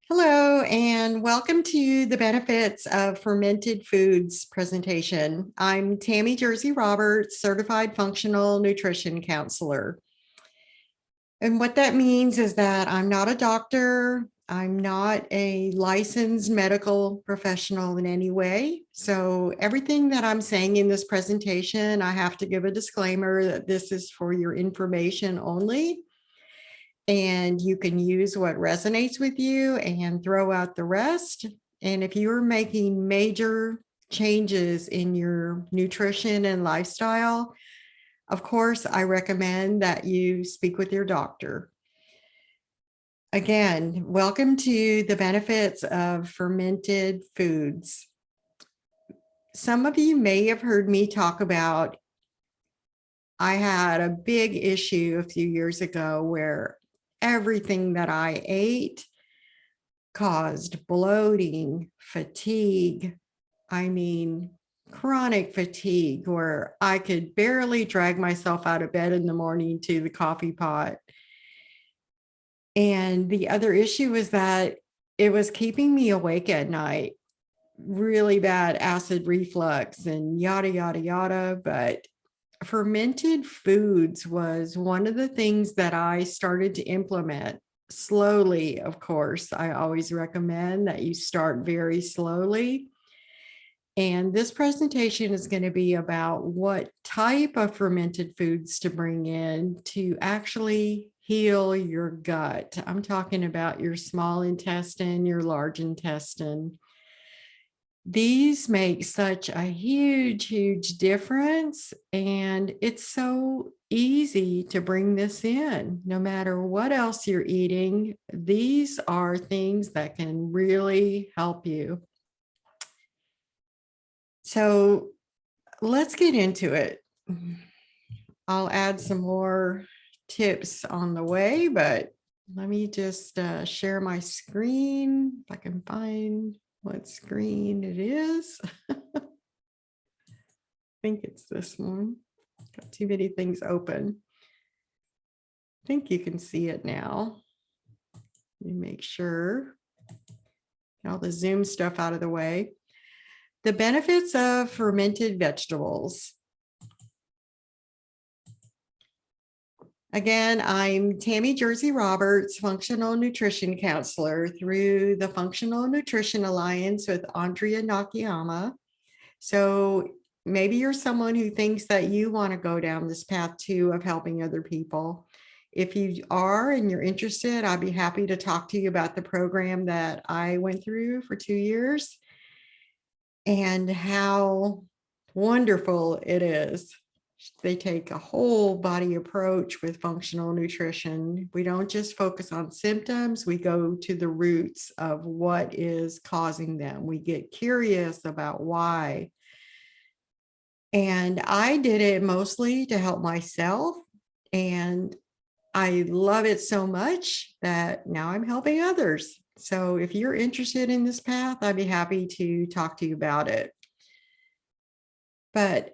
Hello, and welcome to the benefits of fermented foods presentation. I'm Tami Jersey Roberts, certified functional nutrition counselor. And what that means is that I'm not a doctor. I'm not a licensed medical professional in any way. So everything that I'm saying in this presentation, I have to give a disclaimer that this is for your information only. And you can use what resonates with you and throw out the rest. And if you're making major changes in your nutrition and lifestyle, of course, I recommend that you speak with your doctor. Again, welcome to the benefits of fermented foods. Some of you may have heard me talk about, I had a big issue a few years ago where everything that I ate caused bloating, fatigue. I mean, chronic fatigue where I could barely drag myself out of bed in the morning to the coffee pot. And the other issue was that it was keeping me awake at night, really bad acid reflux and yada, yada, yada. But fermented foods was one of the things that I started to implement slowly. Of course, I always recommend that you start very slowly. And this presentation is going to be about what type of fermented foods to bring in to actually heal your gut. I'm talking about your small intestine, your large intestine. These make such a huge, huge difference. And it's so easy to bring this in. No matter what else you're eating, these are things that can really help you. So let's get into it. I'll add some more tips on the way, but let me just share my screen if I can find what screen it is. I think it's this one. Got too many things open. I think you can see it now. Let me make sure. Get all the Zoom stuff out of the way. The benefits of fermented vegetables. Again, I'm Tami Jersey Roberts, functional nutrition counselor through the Functional Nutrition Alliance with Andrea Nakayama. So maybe you're someone who thinks that you want to go down this path too of helping other people. If you are and you're interested, I'd be happy to talk to you about the program that I went through for 2 years and how wonderful it is. They take a whole body approach with functional nutrition. We don't just focus on symptoms, we go to the roots of what is causing them. We get curious about why. And I did it mostly to help myself. And I love it so much that now I'm helping others. So if you're interested in this path, I'd be happy to talk to you about it. But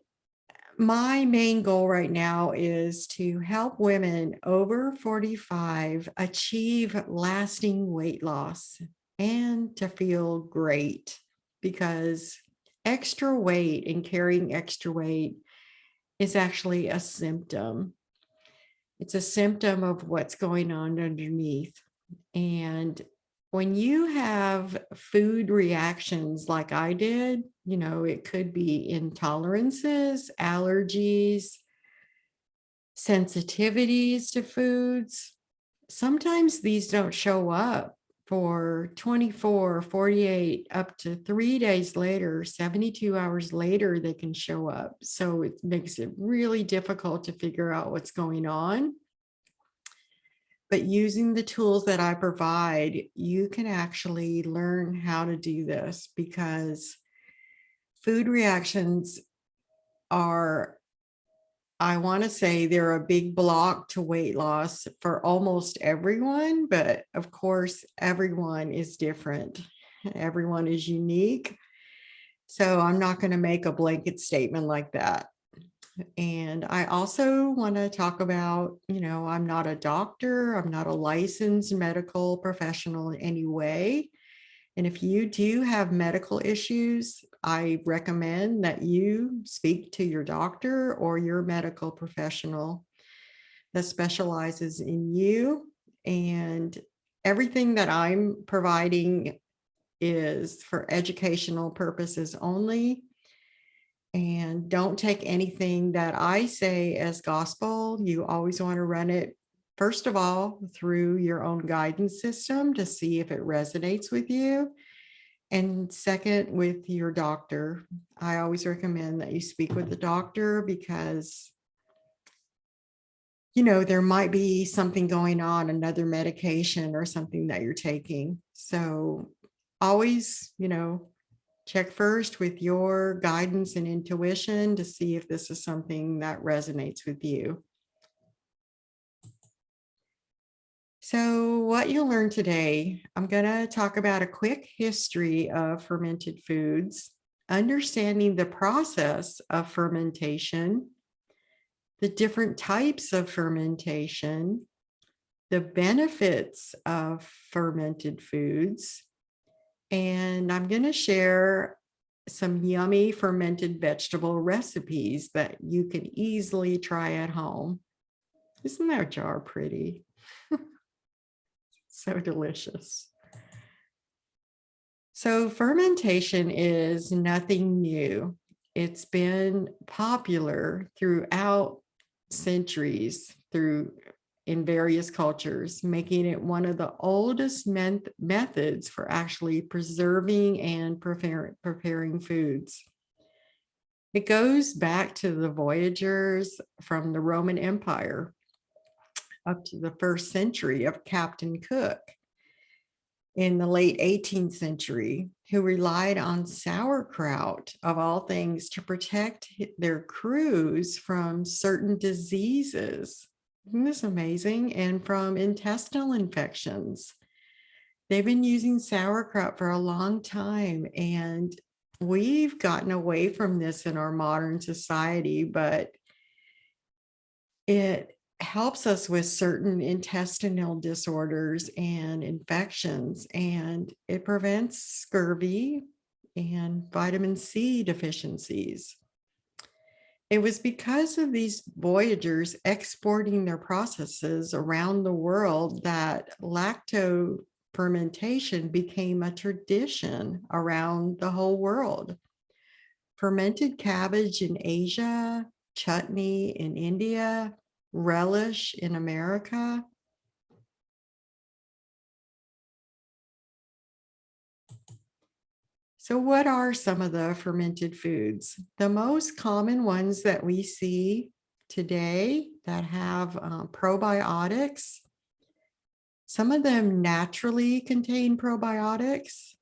my main goal right now is to help women over 45 achieve lasting weight loss and to feel great, because extra weight and carrying extra weight is actually a symptom. It's a symptom of what's going on underneath. And when you have food reactions like I did, it could be intolerances, allergies, sensitivities to foods. Sometimes these don't show up for 24, 48, up to 3 days later, 72 hours later, they can show up. So it makes it really difficult to figure out what's going on. But using the tools that I provide, you can actually learn how to do this, because food reactions are, I want to say, they're a big block to weight loss for almost everyone. But of course, everyone is different. Everyone is unique. So I'm not going to make a blanket statement like that. And I also want to talk about, I'm not a doctor, I'm not a licensed medical professional in any way. And if you do have medical issues, I recommend that you speak to your doctor or your medical professional that specializes in you. And everything that I'm providing is for educational purposes only. And don't take anything that I say as gospel. You always want to run it, first of all, through your own guidance system to see if it resonates with you. And second, with your doctor. I always recommend that you speak with the doctor because, there might be something going on, another medication or something that you're taking. So always, check first with your guidance and intuition to see if this is something that resonates with you. So what you'll learn today, I'm going to talk about a quick history of fermented foods, understanding the process of fermentation, the different types of fermentation, the benefits of fermented foods, and I'm going to share some yummy fermented vegetable recipes that you can easily try at home. Isn't that jar pretty? So delicious. So fermentation is nothing new. It's been popular throughout centuries in various cultures, making it one of the oldest methods for actually preserving and preparing foods. It goes back to the voyagers from the Roman Empire up to the first century of Captain Cook in the late 18th century, who relied on sauerkraut, of all things, to protect their crews from certain diseases. Isn't this amazing? And from intestinal infections. They've been using sauerkraut for a long time, and we've gotten away from this in our modern society, but it helps us with certain intestinal disorders and infections, and it prevents scurvy and vitamin C deficiencies. It was because of these voyagers exporting their processes around the world that lacto fermentation became a tradition around the whole world. Fermented cabbage in Asia, chutney in India, relish in America. So what are some of the fermented foods? The most common ones that we see today that have probiotics, some of them naturally contain probiotics,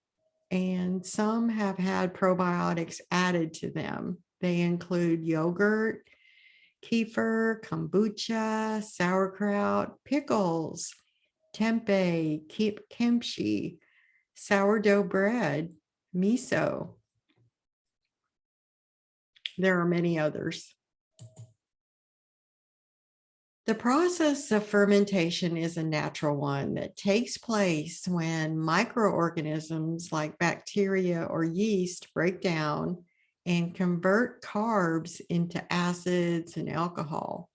and some have had probiotics added to them. They include yogurt, kefir, kombucha, sauerkraut, pickles, tempeh, kimchi, sourdough bread, miso. There are many others. The process of fermentation is a natural one that takes place when microorganisms like bacteria or yeast break down and convert carbs into acids and alcohol.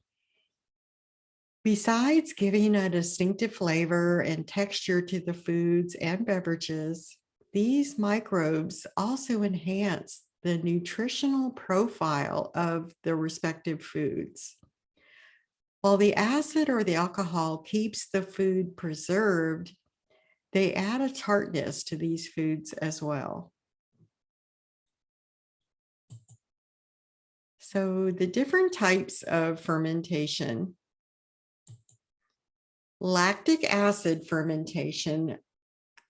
Besides giving a distinctive flavor and texture to the foods and beverages, these microbes also enhance the nutritional profile of the respective foods. While the acid or the alcohol keeps the food preserved, they add a tartness to these foods as well. So the different types of fermentation. Lactic acid fermentation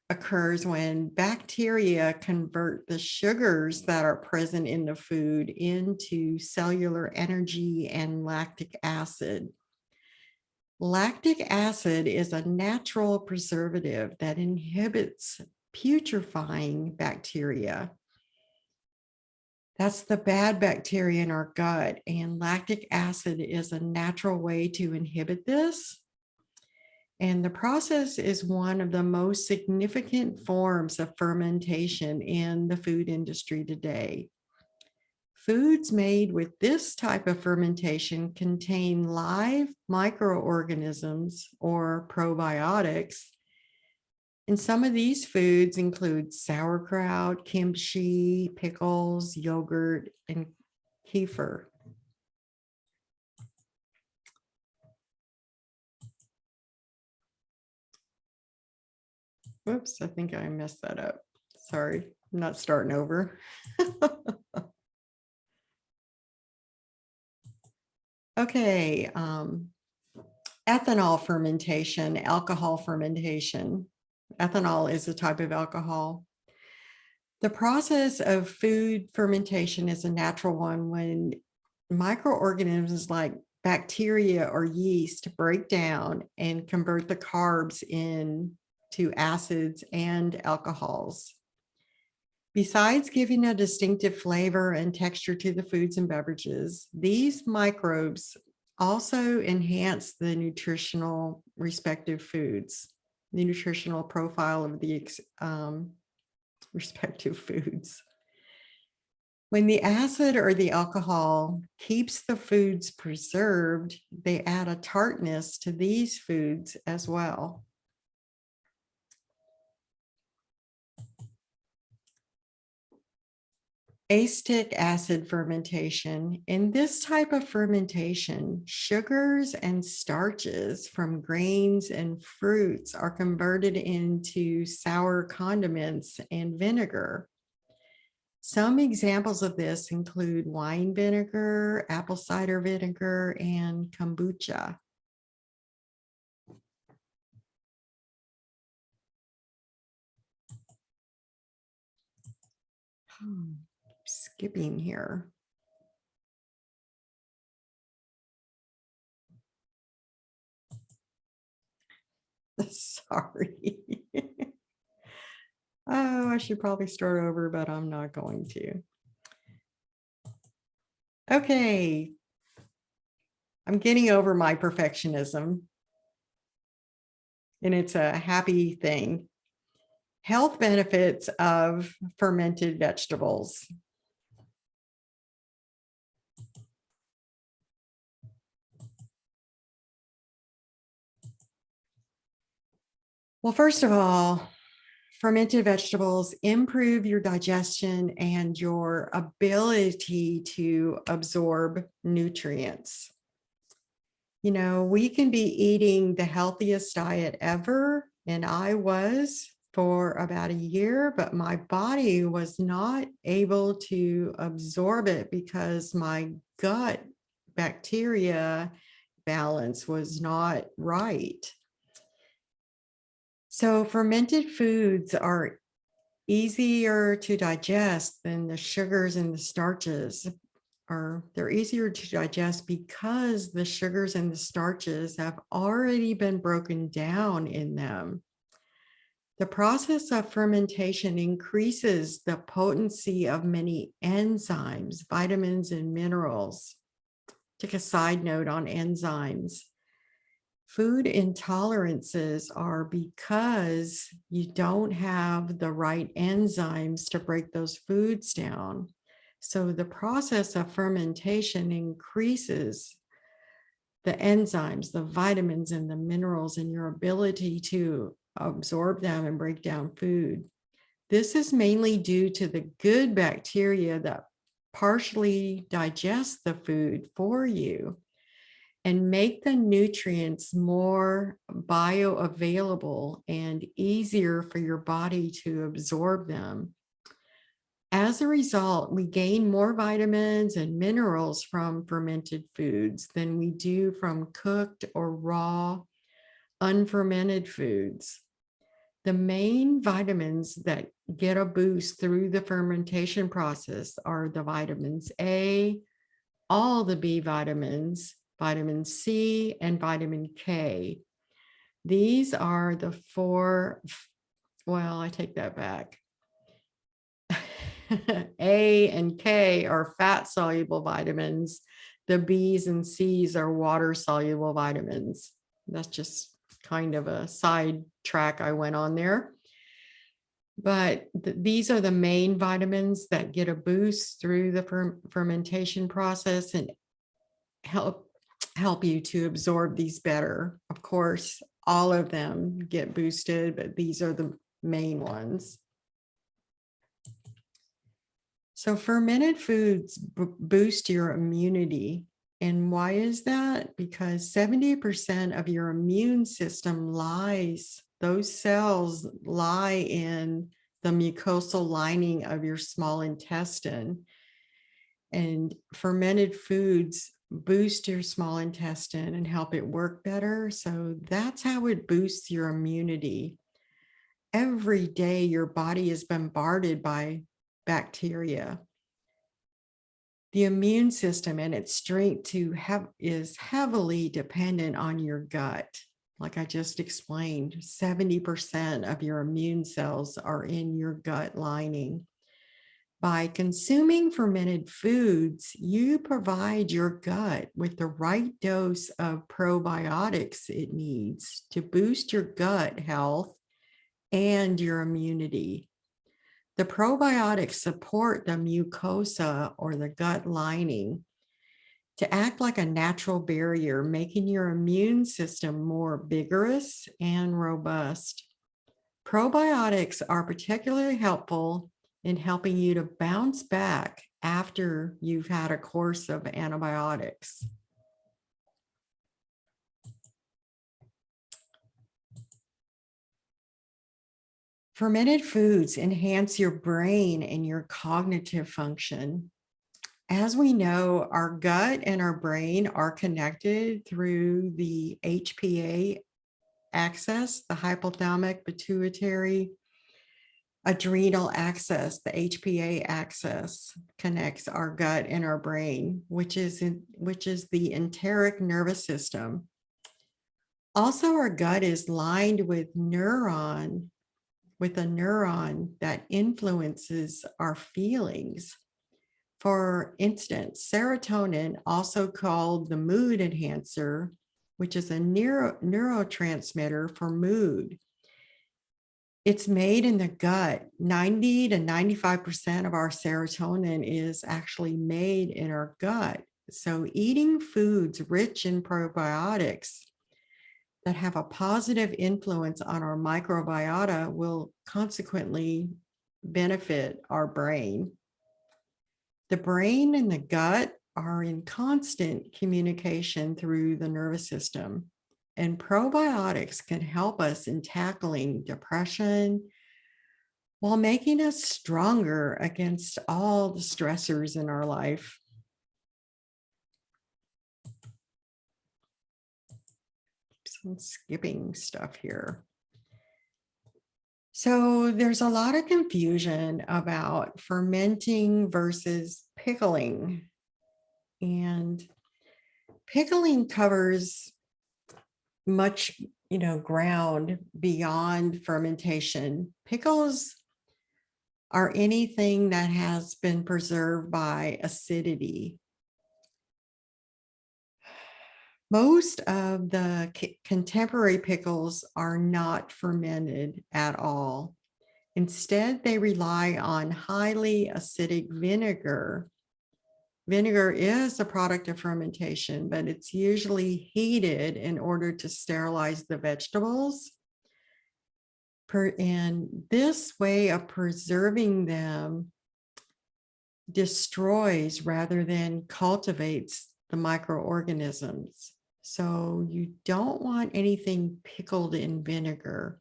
occurs when bacteria convert the sugars that are present in the food into cellular energy and lactic acid. Lactic acid is a natural preservative that inhibits putrefying bacteria. That's the bad bacteria in our gut, and lactic acid is a natural way to inhibit this. And the process is one of the most significant forms of fermentation in the food industry today. Foods made with this type of fermentation contain live microorganisms or probiotics. And some of these foods include sauerkraut, kimchi, pickles, yogurt, and kefir. Whoops, I think I messed that up. Sorry, I'm not starting over. Okay, ethanol fermentation, alcohol fermentation. Ethanol is a type of alcohol. The process of food fermentation is a natural one when microorganisms like bacteria or yeast break down and convert the carbs into acids and alcohols. Besides giving a distinctive flavor and texture to the foods and beverages, these microbes also enhance the nutritional respective foods, the nutritional profile of the respective foods. When the acid or the alcohol keeps the foods preserved, they add a tartness to these foods as well. Acetic acid fermentation. In this type of fermentation, sugars and starches from grains and fruits are converted into sour condiments and vinegar. Some examples of this include wine vinegar, apple cider vinegar, and kombucha. Skipping here. Sorry. Oh, I should probably start over, but I'm not going to. Okay. I'm getting over my perfectionism, and it's a happy thing. Health benefits of fermented vegetables. Well, first of all, fermented vegetables improve your digestion and your ability to absorb nutrients. You know, we can be eating the healthiest diet ever, and I was for about a year, but my body was not able to absorb it because my gut bacteria balance was not right. So fermented foods are easier to digest than the sugars and the starches. They're easier to digest because the sugars and the starches have already been broken down in them. The process of fermentation increases the potency of many enzymes, vitamins, and minerals. Take a side note on enzymes. Food intolerances are because you don't have the right enzymes to break those foods down. So the process of fermentation increases the enzymes, the vitamins, and the minerals, and your ability to absorb them and break down food. This is mainly due to the good bacteria that partially digest the food for you and make the nutrients more bioavailable and easier for your body to absorb them. As a result, we gain more vitamins and minerals from fermented foods than we do from cooked or raw, unfermented foods. The main vitamins that get a boost through the fermentation process are the vitamins A, all the B vitamins, vitamin C, and vitamin K. These are the four, well, I take that back. A and K are fat soluble vitamins. The B's and C's are water soluble vitamins. That's just kind of a side track I went on there. But these are the main vitamins that get a boost through the fermentation process and help you to absorb these better. Of course, all of them get boosted, but these are the main ones. So fermented foods boost your immunity. And why is that? Because 70% of your immune system those cells lie in the mucosal lining of your small intestine. And fermented foods boost your small intestine and help it work better. So that's how it boosts your immunity. Every day, your body is bombarded by bacteria. The immune system and its strength is heavily dependent on your gut. Like I just explained, 70% of your immune cells are in your gut lining. By consuming fermented foods, you provide your gut with the right dose of probiotics it needs to boost your gut health and your immunity. The probiotics support the mucosa or the gut lining to act like a natural barrier, making your immune system more vigorous and robust. Probiotics are particularly helpful in helping you to bounce back after you've had a course of antibiotics. Fermented foods enhance your brain and your cognitive function. As we know, our gut and our brain are connected through the HPA axis, the hypothalamic pituitary adrenal axis. The HPA axis connects our gut and our brain, which is the enteric nervous system. Also, our gut is lined with a neuron that influences our feelings. For instance, serotonin, also called the mood enhancer, which is a neurotransmitter for mood. It's made in the gut. 90 to 95% of our serotonin is actually made in our gut. So eating foods rich in probiotics that have a positive influence on our microbiota will consequently benefit our brain. The brain and the gut are in constant communication through the nervous system, and probiotics can help us in tackling depression while making us stronger against all the stressors in our life. I'm skipping stuff here. So there's a lot of confusion about fermenting versus pickling. And pickling covers much, ground beyond fermentation. Pickles are anything that has been preserved by acidity. Most of the contemporary pickles are not fermented at all. Instead, they rely on highly acidic vinegar. Vinegar is a product of fermentation, but it's usually heated in order to sterilize the vegetables. And this way of preserving them destroys rather than cultivates the microorganisms. So you don't want anything pickled in vinegar.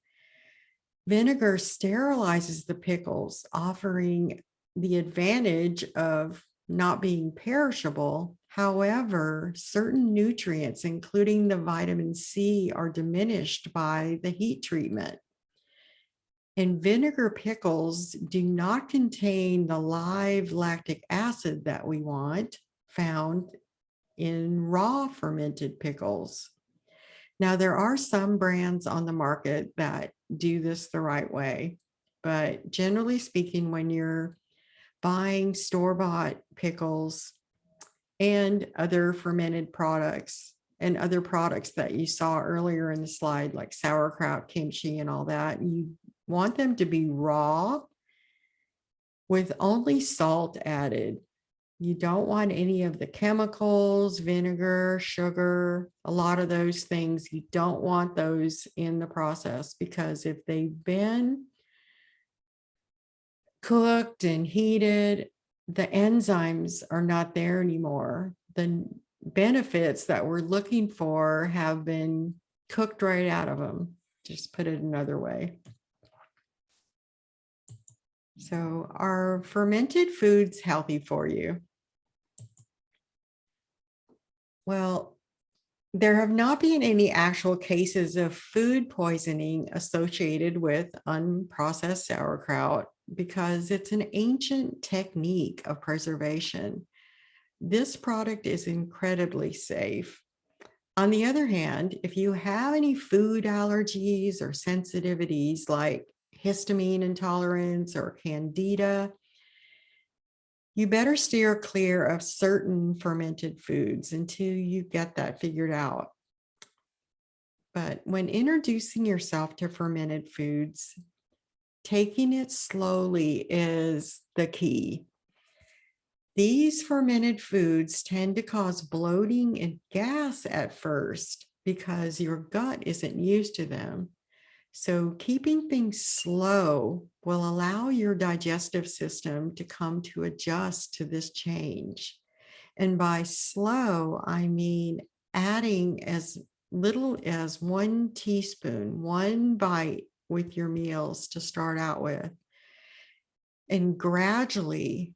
Vinegar sterilizes the pickles, offering the advantage of not being perishable. However, certain nutrients, including the vitamin C, are diminished by the heat treatment. And vinegar pickles do not contain the live lactic acid that we want found in raw fermented pickles. Now, there are some brands on the market that do this the right way, but generally speaking, when you're buying store-bought pickles and other fermented products and other products that you saw earlier in the slide, like sauerkraut, kimchi, and all that. You want them to be raw with only salt added. You don't want any of the chemicals, vinegar, sugar, a lot of those things. You don't want those in the process, because if they've been cooked and heated, the enzymes are not there anymore. The benefits that we're looking for have been cooked right out of them. Just put it another way. So are fermented foods healthy for you? Well, there have not been any actual cases of food poisoning associated with unprocessed sauerkraut because it's an ancient technique of preservation. This product is incredibly safe. On the other hand, if you have any food allergies or sensitivities like histamine intolerance or candida, you better steer clear of certain fermented foods until you get that figured out. But when introducing yourself to fermented foods, taking it slowly is the key. These fermented foods tend to cause bloating and gas at first because your gut isn't used to them. So keeping things slow will allow your digestive system to come to adjust to this change. And by slow, I mean adding as little as 1 teaspoon, 1 bite with your meals to start out with. And gradually,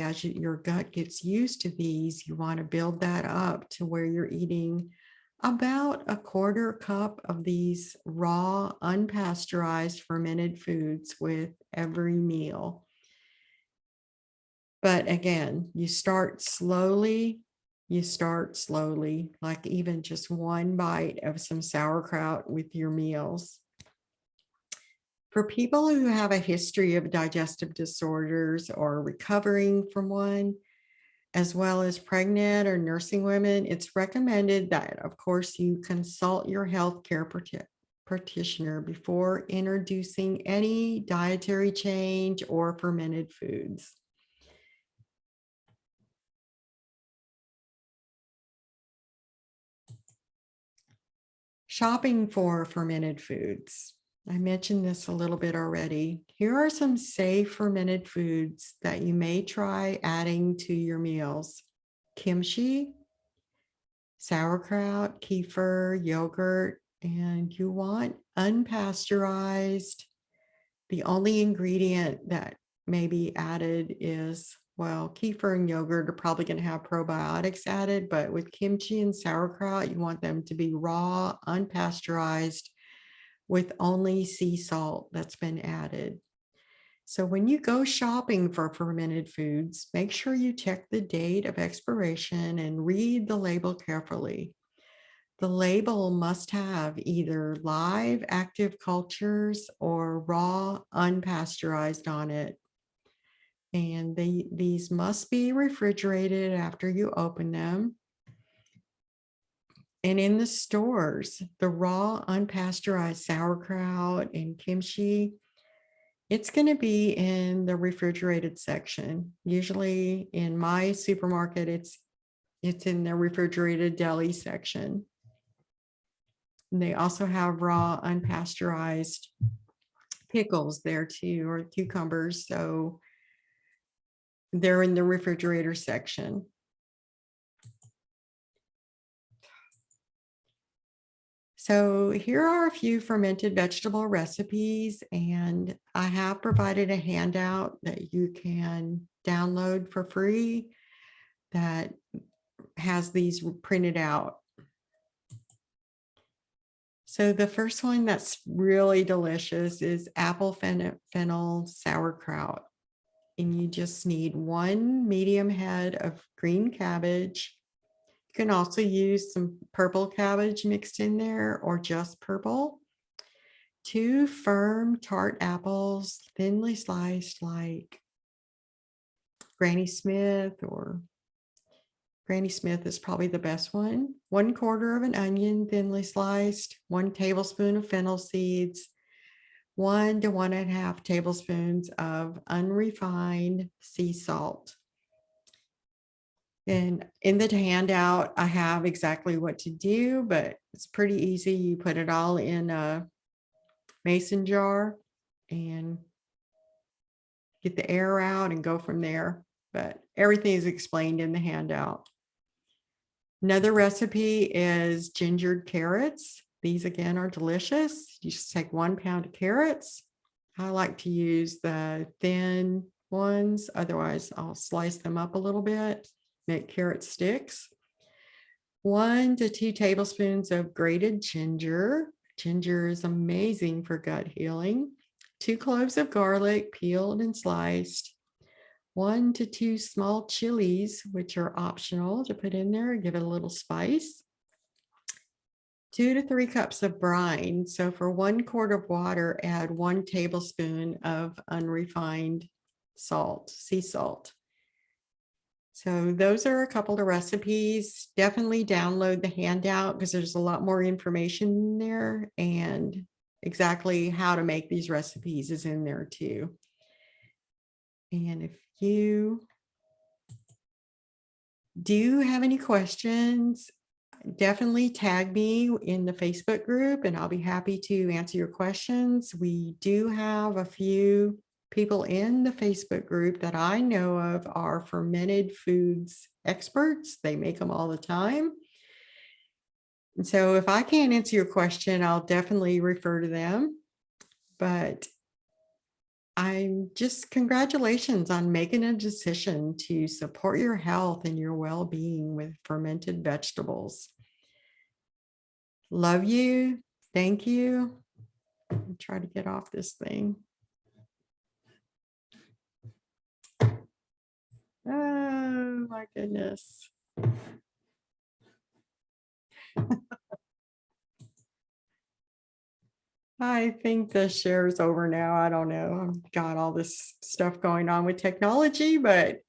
as your gut gets used to these, you want to build that up to where you're eating about a 1/4 cup of these raw, unpasteurized, fermented foods with every meal. But again, you start slowly, like even just 1 bite of some sauerkraut with your meals. For people who have a history of digestive disorders or recovering from one, as well as pregnant or nursing women, it's recommended that, of course, you consult your healthcare practitioner before introducing any dietary change or fermented foods. Shopping for fermented foods. I mentioned this a little bit already. Here are some safe fermented foods that you may try adding to your meals: kimchi, sauerkraut, kefir, yogurt, and you want unpasteurized. The only ingredient that may be added is, well, kefir and yogurt are probably going to have probiotics added, but with kimchi and sauerkraut, you want them to be raw, unpasteurized, with only sea salt that's been added. So when you go shopping for fermented foods, make sure you check the date of expiration and read the label carefully. The label must have either live active cultures or raw unpasteurized on it. And these must be refrigerated after you open them. And in the stores, the raw unpasteurized sauerkraut and kimchi, it's going to be in the refrigerated section. Usually in my supermarket, it's in the refrigerated deli section. And they also have raw unpasteurized pickles there too, or cucumbers. So they're in the refrigerator section. So here are a few fermented vegetable recipes, and I have provided a handout that you can download for free that has these printed out. So the first one that's really delicious is apple fennel sauerkraut. And you just need 1 medium head of green cabbage. You can also use some purple cabbage mixed in there or just purple. 2 firm tart apples, thinly sliced like Granny Smith, or Granny Smith is probably the best one. 1/4 of an onion, thinly sliced, 1 tablespoon of fennel seeds, 1 to 1.5 tablespoons of unrefined sea salt. And in the handout, I have exactly what to do, but it's pretty easy. You put it all in a mason jar and get the air out and go from there. But everything is explained in the handout. Another recipe is gingered carrots. These again are delicious. You just take 1 pound of carrots. I like to use the thin ones. Otherwise, I'll slice them up a little bit, make carrot sticks. 1 to 2 tablespoons of grated ginger. Ginger is amazing for gut healing. 2 cloves of garlic, peeled and sliced. 1 to 2 small chilies, which are optional to put in there, give it a little spice. 2 to 3 cups of brine. So for 1 quart of water, add 1 tablespoon of unrefined salt, sea salt. So those are a couple of recipes. Definitely download the handout because there's a lot more information in there, and exactly how to make these recipes is in there too. And if you do have any questions, definitely tag me in the Facebook group and I'll be happy to answer your questions. We do have a few people in the Facebook group that I know of are fermented foods experts. They make them all the time. And so if I can't answer your question, I'll definitely refer to them. But I'm just congratulations on making a decision to support your health and your well-being with fermented vegetables. Love you. Thank you. I'll try to get off this thing. Oh my goodness. I think the share is over now. I don't know. I've got all this stuff going on with technology, but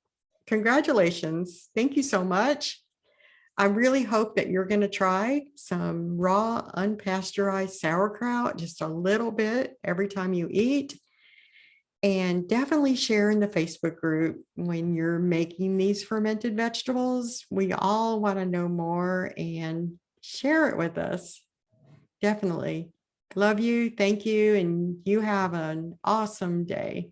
congratulations. Thank you so much. I really hope that you're going to try some raw, unpasteurized sauerkraut, just a little bit every time you eat. And definitely share in the Facebook group when you're making these fermented vegetables. We all want to know more and share it with us. Definitely. Love you. Thank you. And you have an awesome day.